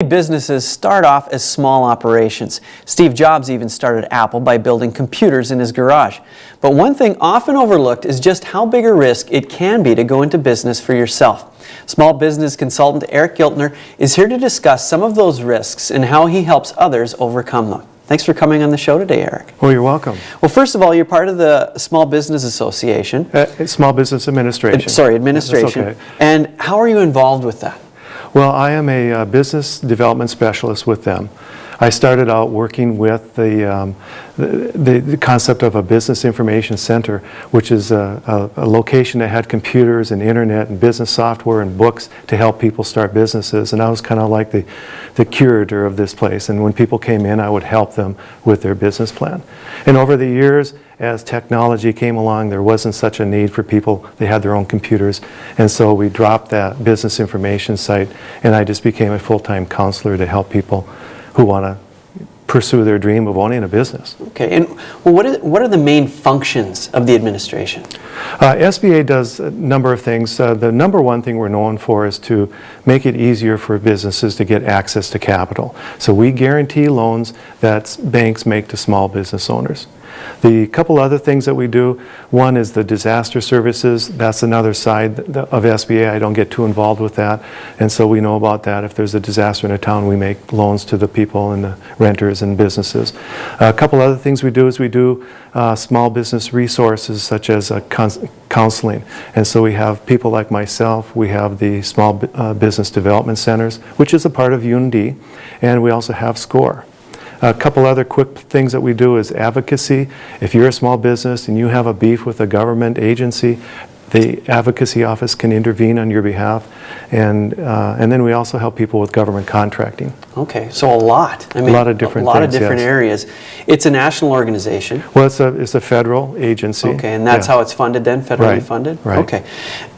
Businesses start off as small operations. Steve Jobs even started Apple by building computers in his garage. But one thing often overlooked is just how big a risk it can be to go into business for yourself. Small business consultant Eric Giltner is here to discuss some of those risks and how he helps others overcome them. Thanks for coming on the show today, Eric. Well, you're welcome. Well, first of all, you're part of the Small Business Association. Small Business Administration. Sorry, administration. That's okay. And how are you involved with that? Well, I am a business development specialist with them. I started out working with the concept of a business information center, which is a location that had computers and internet and business software and books to help people start businesses. And I was kind of like the curator of this place. And when people came in, I would help them with their business plan. And over the years, as technology came along, there wasn't such a need for people. They had their own computers. And so we dropped that business information site, and I just became a full-time counselor to help people who want to pursue their dream of owning a business. Okay, and well, what are the main functions of the administration? SBA does a number of things. The number one thing we're known for is to make it easier for businesses to get access to capital. So we guarantee loans that banks make to small business owners. The couple other things that we do, one is the disaster services. That's another side of SBA. I don't get too involved with that. And so we know about that. If there's a disaster in a town, we make loans to the people and the renters and businesses. A couple other things we do is we do small business resources such as counseling. And so we have people like myself. We have the Small Business Development Centers, which is a part of UND. And we also have SCORE. A couple other quick things that we do is advocacy. If you're a small business and you have a beef with a government agency, the advocacy office can intervene on your behalf. And then we also help people with government contracting. Okay, so a lot. I mean, a lot of different yes. areas. It's a national organization. Well, it's a federal agency. Okay, and that's how it's funded then, federally funded? Right. Okay.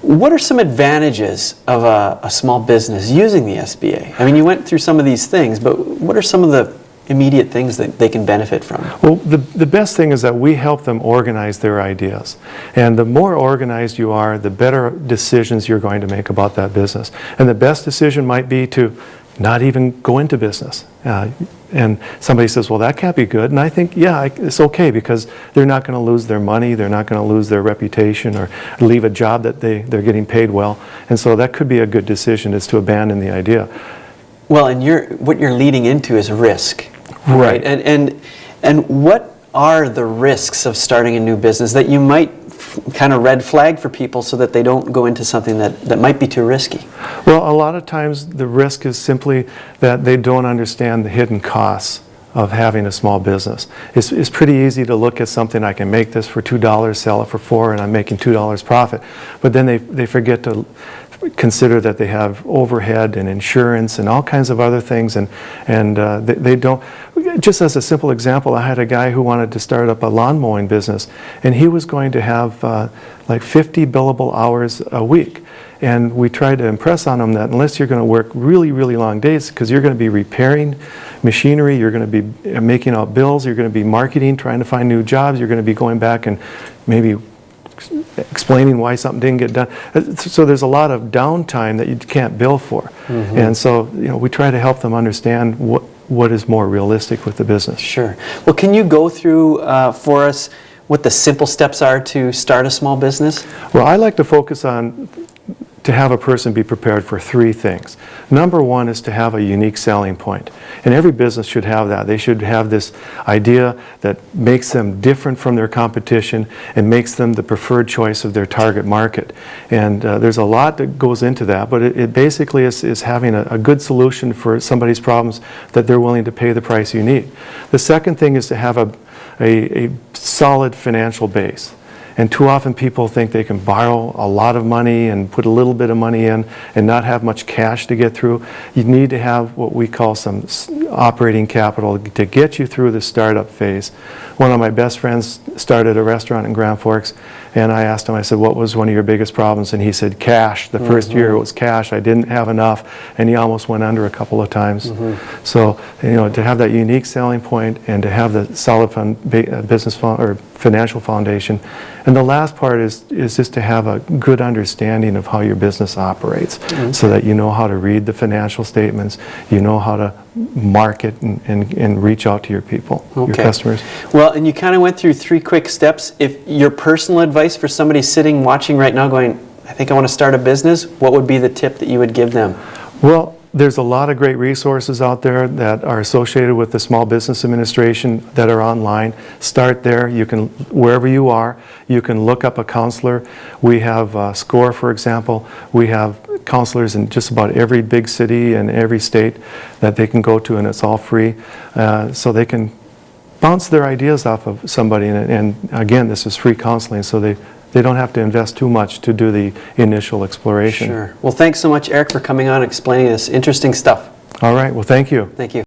What are some advantages of a small business using the SBA? I mean, you went through some of these things, but what are some of the immediate things that they can benefit from? Well, the best thing is that we help them organize their ideas. And the more organized you are, the better decisions you're going to make about that business. And the best decision might be to not even go into business. And somebody says, well, that can't be good. And I think, yeah, it's okay, because they're not going to lose their money, they're not going to lose their reputation or leave a job that they're getting paid well. And so that could be a good decision, is to abandon the idea. Well, and what you're leading into is risk. Right. And what are the risks of starting a new business that you might kind of red flag for people so that they don't go into something that might be too risky? Well, a lot of times the risk is simply that they don't understand the hidden costs of having a small business. It's pretty easy to look at something, I can make this for $2, sell it for $4, and I'm making $2 profit. But then they forget to consider that they have overhead and insurance and all kinds of other things, and they don't. Just as a simple example, I had a guy who wanted to start up a lawn mowing business, and he was going to have like 50 billable hours a week. And we tried to impress on him that unless you're going to work really, really long days, because you're going to be repairing machinery, you're going to be making out bills, you're going to be marketing, trying to find new jobs, you're going to be going back and maybe explaining why something didn't get done. So there's a lot of downtime that you can't bill for. Mm-hmm. And so, we try to help them understand what is more realistic with the business. Sure. Well, can you go through for us what the simple steps are to start a small business? Well, I like to focus on to have a person be prepared for three things. Number one is to have a unique selling point. And every business should have that. They should have this idea that makes them different from their competition and makes them the preferred choice of their target market. And there's a lot that goes into that, but it basically is having a good solution for somebody's problems that they're willing to pay the price you need. The second thing is to have a solid financial base. And too often people think they can borrow a lot of money and put a little bit of money in and not have much cash to get through. You need to have what we call some operating capital to get you through the startup phase. One of my best friends started a restaurant in Grand Forks, and I asked him, I said, what was one of your biggest problems? And he said, cash. The first year it was cash. I didn't have enough, and he almost went under a couple of times. So, to have that unique selling point and to have the solid business financial foundation. And the last part is just to have a good understanding of how your business operates, so that you know how to read the financial statements, you know how to market and reach out to your people, your customers. Well, and you kind of went through 3 quick steps. If your personal advice for somebody sitting watching right now going, I think I want to start a business, what would be the tip that you would give them? Well, there's a lot of great resources out there that are associated with the Small Business Administration that are online. Start there. You can, wherever you are, you can look up a counselor. We have SCORE, for example. We have counselors in just about every big city and every state that they can go to, and it's all free. So they can bounce their ideas off of somebody. And again, this is free counseling, so they don't have to invest too much to do the initial exploration. Sure. Well, thanks so much, Eric, for coming on and explaining this interesting stuff. All right. Well, thank you. Thank you.